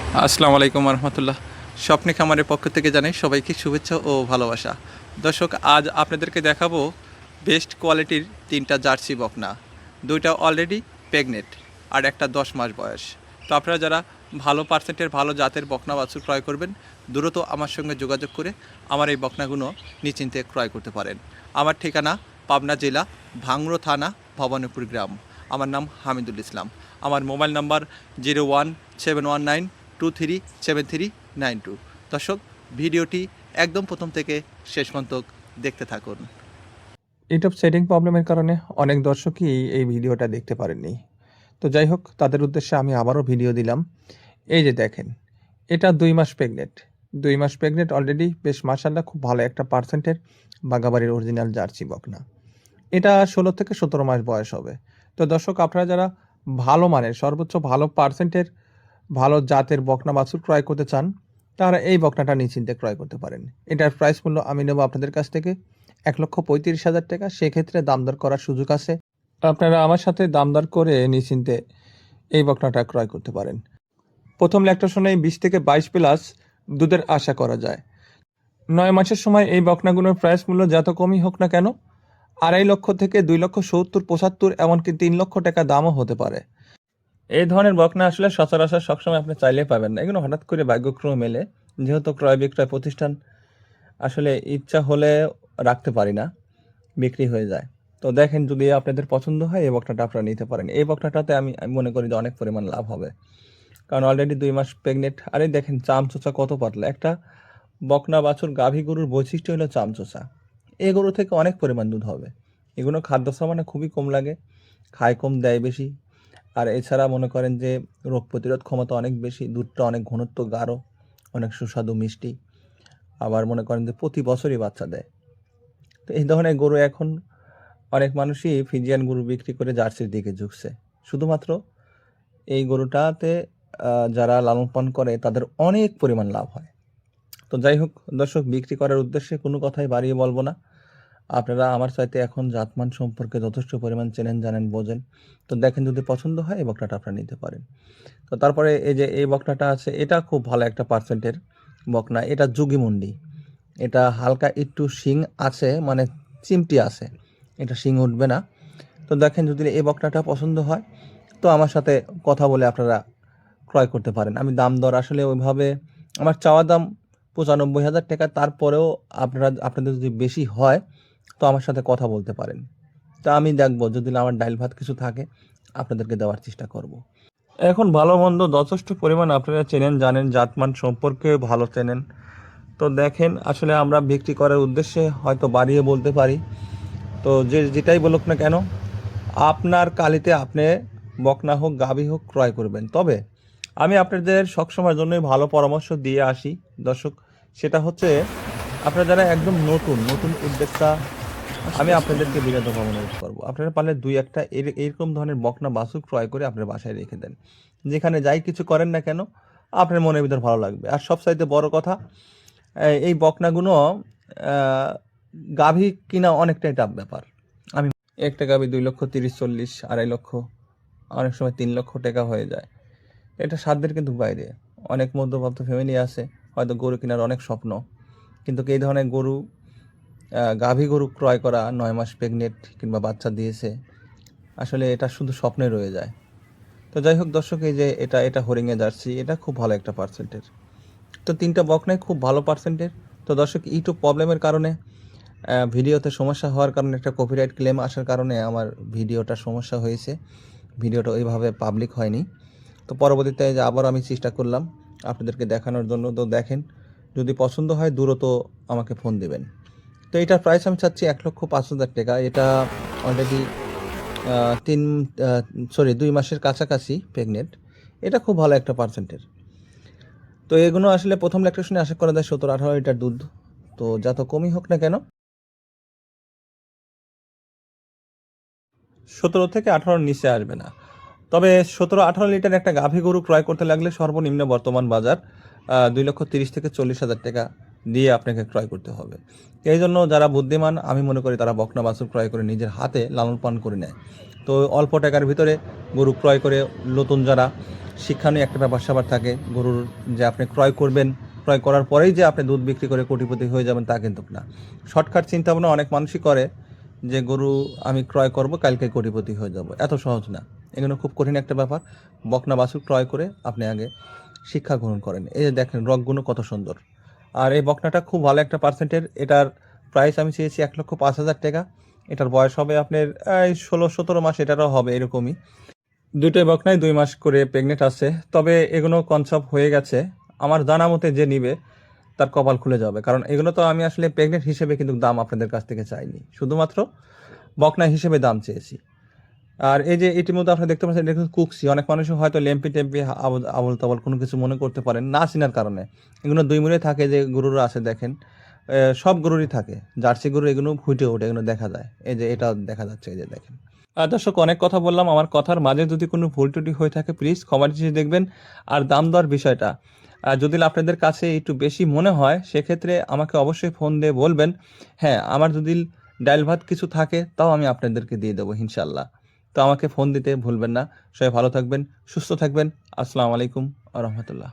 আসসালামু আলাইকুম রহমতুল্লাহ। স্বপ্নে খামারের পক্ষ থেকে জানাই সবাইকে শুভেচ্ছা ও ভালোবাসা। দর্শক, আজ আপনাদেরকে দেখাবো বেস্ট কোয়ালিটির 3টা জার্সি বকনা। 2টা অলরেডি প্রেগনেন্ট আর একটা 10 মাস বয়স। তো আপনারা যারা ভালো পার্সেন্টের ভালো জাতের বকনা বাছুর ক্রয় করবেন, দ্রুত আমার সঙ্গে যোগাযোগ করে আমার এই বকনাগুলো নিশ্চিন্তে ক্রয় করতে পারেন। আমার ঠিকানা পাবনা জেলা, ভাঙড়ো থানা, ভবানীপুর গ্রাম। আমার নাম হামিদুল ইসলাম। আমার মোবাইল নাম্বার 017192373992। দর্শক, ভিডিওটি একদম প্রথম থেকে শেষ পর্যন্ত দেখতে থাকুন। ইউটিউব সেটিং প্রবলেমের কারণে অনেক দর্শকই এই ভিডিওটা দেখতে পারেননি। তো যাই হোক, তাদের উদ্দেশ্যে আমি আবারও ভিডিও দিলাম। এই যে দেখেন, এটা 2 মাস প্রেগনেন্ট। 2 মাস প্রেগনেন্ট অলরেডি, বেশ মাশাআল্লাহ খুব ভালো একটা পার্সেন্টের বাগাবাড়ির অরিজিনাল জার্সি বকনা। এটা 16 থেকে 17 মাস বয়স হবে। তো দর্শক, আপনারা যারা ভালো মানের সর্বোচ্চ ভালো পার্সেন্টের ভালো জাতের বকনা বাছুর ক্রয় করতে চান, তারা এই বকনাটা নিশ্চিন্তে ক্রয় করতে পারেন। এটার প্রাইস মূল্য আমি নেব আপনাদের কাছ থেকে 1,35,000 টাকা। সেক্ষেত্রে দামদর করার সুযোগ আছে। আপনারা আমার সাথে দামদর করে নিশ্চিন্তে এই বকনাটা ক্রয় করতে পারেন। প্রথম ল্যাকটেশনে 20 থেকে 22 প্লাস দুধের আশা করা যায়। 9 মাসের সময় এই বকনাগুলোর প্রাইস মূল্য যত কমই হোক না কেন, 2.5 লক্ষ থেকে 2,70,000, 75, এমনকি 3 লক্ষ টাকা দামও হতে পারে। এই ধরনের বকনা আসলে সচরাচর সবসময় আপনি চাইলে পাবেন না। এগুলো হঠাৎ করে ভাগ্যক্রমে মেলে। যেহেতু ক্রয় বিক্রয় প্রতিষ্ঠান, আসলে ইচ্ছা হলে রাখতে পারি না, বিক্রি হয়ে যায়। তো দেখেন, যদি আপনাদের পছন্দ হয় এই বকনাটা আপনারা নিতে পারেন। এই বকনাটাতে আমি মনে করি যে অনেক পরিমাণ লাভ হবে, কারণ অলরেডি 2 মাস প্রেগনেন্ট। আরে দেখেন চামচোচা কত পাতলা। একটা বকনা বাছুর গাভী গরুর বৈশিষ্ট্য হলো চামচোচা। এই গরু থেকে অনেক পরিমাণ দুধ হবে। এগুলো খাদ্য সামানে খুবই কম লাগে, খায় কম, দেয় বেশি। আর এছাড়া মনে করেন যে রোগ প্রতিরোধ ক্ষমতা অনেক বেশি, দুধটা অনেক ঘনত্ব গাঢ়, অনেক সুস্বাদু মিষ্টি। আবার মনে করেন যে প্রতি বছরই বাচ্চা দেয়। তো এই ধরনের গরু এখন অনেক মানুষই ফিজিয়ান গরু বিক্রি করে জার্সির দিকে ঝুঁকছে। শুধুমাত্র এই গরুটাতে যারা লালন পালন করে তাদের অনেক পরিমাণ লাভ হয়। তো যাই হোক দর্শক, বিক্রি করার উদ্দেশ্যে কোনো কথাই বাড়িয়ে বলবো না। আপনারা আমার চাইতে এখন জাতমান সম্পর্কে যথেষ্ট পরিমাণ চেনেন, জানেন, বোঝেন। তো দেখেন, যদি পছন্দ হয় এই বকনাটা আপনারা নিতে পারেন। তো তারপরে এই যে এই বকনাটা আছে, এটা খুব ভালো একটা পার্সেন্টের বকনা। এটা যুগিমুন্ডি। এটা হালকা একটু শিং আছে, মানে চিমটি আছে, এটা শিং উঠবে না। তো দেখেন, যদি এই বকনাটা পছন্দ হয় তো আমার সাথে কথা বলে আপনারা ক্রয় করতে পারেন। আমি দাম দর আসলে ওইভাবে, আমার চাওয়া দাম 95,000 টাকা। তারপরেও আপনাদের যদি বেশি হয় তো আমার সাথে কথা বলতে পারেন। তা আমি দেখবো, যদি আমার ডাইল ভাত কিছু থাকে আপনাদেরকে দেওয়ার চেষ্টা করব। এখন ভালো মন্দ যথেষ্ট পরিমাণ আপনারা চেনেন, জানেন, জাতমান সম্পর্কে ভালো চেনেন। তো দেখেন, আসলে আমরা বিক্রি করার উদ্দেশ্যে হয়তো বাড়িয়ে বলতে পারি। তো যেটাই বলুক না কেন, আপনার কালিতে আপনি বকনা হোক গাভী হোক ক্রয় করবেন। তবে আমি আপনাদের সবসময়ের জন্যই ভালো পরামর্শ দিয়ে আসি দর্শক। সেটা হচ্ছে, আপনারা যারা একদম নতুন নতুন উদ্যোক্তা, আমি আপনাদেরকে বিনীতভাবে অনুরোধ করবো, আপনারা পারলে 2-1টা এরকম ধরনের বকনা বাছুর ক্রয় করে আপনার বাসায় রেখে দেন। যেখানে যাই কিছু করেন না কেন, আপনার মনের ভিতর ভালো লাগবে। আর সবচাইতে বড় কথা, এই বকনাগুলো গাভী কিনা অনেকটাই টাফ ব্যাপার। আমি একটা গাভী 2,30,000, 40, 2.5 লক্ষ, অনেক সময় 3 লক্ষ টাকা হয়ে যায়। এটা সাধ্যের কিন্তু বাইরে। অনেক মধ্যবিত্ত ফ্যামিলি আছে, হয়তো গরু কেনার অনেক স্বপ্ন, কিন্তু এই ধরনের গরু, গাভী গরু ক্রয় করা 9 মাস প্রেগনেন্ট কিংবা বাচ্চা দিয়েছে, আসলে এটা শুধু স্বপ্নে রয়ে যায়। তো যাই হোক দর্শক, এই যে এটা হরিঙে জার্সি, এটা খুব ভালো একটা পার্সেন্টের। তো 3টা বকনাই খুব ভালো পার্সেন্টের। তো দর্শক, ইউটিউব প্রবলেমের কারণে, ভিডিওতে সমস্যা হওয়ার কারণে, একটা কপিরাইট ক্লেম আসার কারণে আমার ভিডিওটা সমস্যা হয়েছে। ভিডিওটা ওইভাবে পাবলিক হয়নি। তো পরবর্তীতে যে আবার আমি চেষ্টা করলাম আপনাদেরকে দেখানোর জন্য। তো দেখেন, যদি পছন্দ হয় দ্রুত আমাকে ফোন দিবেন। তো এটার প্রাইস আমি চাচ্ছি 1,05,000 টাকা। এটা অলরেডি 2 মাসের কাছাকাছি প্রেগনেন্ট। এটা খুব ভালো একটা পার্সেন্টের। তো এগুলো আসলে প্রথম ল্যাকটেশনে আশা করা যায় 17-18 লিটার দুধ। তো যত কমই হোক না কেন, 17 থেকে 18 নিচে আসবে না। তবে 17-18 লিটার একটা গাভী গরু ক্রয় করতে লাগলে সর্বনিম্ন বর্তমান বাজার 2,30,000 থেকে 40,000 টাকা দিয়ে আপনাকে ক্রয় করতে হবে। এই জন্য যারা বুদ্ধিমান, আমি মনে করি তারা বকনা বাছুর ক্রয় করে নিজের হাতে লালন পালন করে নেয়। তো অল্প টাকার ভিতরে গরু ক্রয় করে নতুন যারা, শিক্ষা নিয়ে একটা ব্যাপার স্যাপার থাকে। গরুর যে আপনি ক্রয় করবেন, ক্রয় করার পরেই যে আপনি দুধ বিক্রি করে কোটিপতি হয়ে যাবেন তা কিন্তু না। শর্টকাট চিন্তাভাবনা অনেক মানুষই করে যে গরু আমি ক্রয় করব, কালকে কোটিপতি হয়ে যাব। এত সহজ না, এগুলো খুব কঠিন একটা ব্যাপার। বকনা বাছুর ক্রয় করে আপনি আগে শিক্ষা গ্রহণ করেন। এই যে দেখেন রগগুলো কত সুন্দর। আর এই বকনাটা খুব ভালো একটা পার্সেন্টের। এটার প্রাইস আমি চেয়েছি 1,05,000 টাকা। এটার বয়স হবে আপনার এই 16-17 মাস, এটারও হবে এরকমই। দুটোই বকনাই 2 মাস করে প্রেগনেন্ট আছে। তবে এগুলো কনসেপ্ট হয়ে গেছে। আমার জানা মতে যে নিবে তার কপাল খুলে যাবে, কারণ এগুলো তো আমি আসলে প্রেগনেন্ট হিসেবে কিন্তু দাম আপনাদের কাছ থেকে চাইনি, শুধুমাত্র বকনা হিসেবে দাম চেয়েছি। আর এই যে ইতিমধ্যে আপনি দেখতে পাচ্ছেন এটা কিন্তু কুকসি। অনেক মানুষই হয়তো লেম্পি টেম্পি আবল তাবল কোনো কিছু মনে করতে পারেন না চিনার কারণে। এগুলো 2 মুড়ে থাকে যে গরুরা আছে দেখেন, সব গরুরই থাকে। জার্সি গরু এগুলো ফুটে ওঠে, এগুলো দেখা যায়। এই যে এটা দেখা যাচ্ছে, এই যে দেখেন। দর্শক অনেক কথা বললাম, আমার কথার মাঝে যদি কোনো ভুল ত্রুটি হয়ে থাকে প্লিজ ক্ষমা দৃষ্টিতে দেখবেন। আর দাম দর বিষয়টা যদি আপনাদের কাছে একটু বেশি মনে হয় সেক্ষেত্রে আমাকে অবশ্যই ফোন দিয়ে বলবেন। হ্যাঁ, আমার যদি ডাল ভাত কিছু থাকে তাও আমি আপনাদেরকে দিয়ে দেবো ইনশাল্লাহ। তো আমাকে ফোন দিতে ভুলবেন না। সবাই ভালো থাকবেন, সুস্থ থাকবেন। আসসালামু আলাইকুম ওয়া রাহমাতুল্লাহ।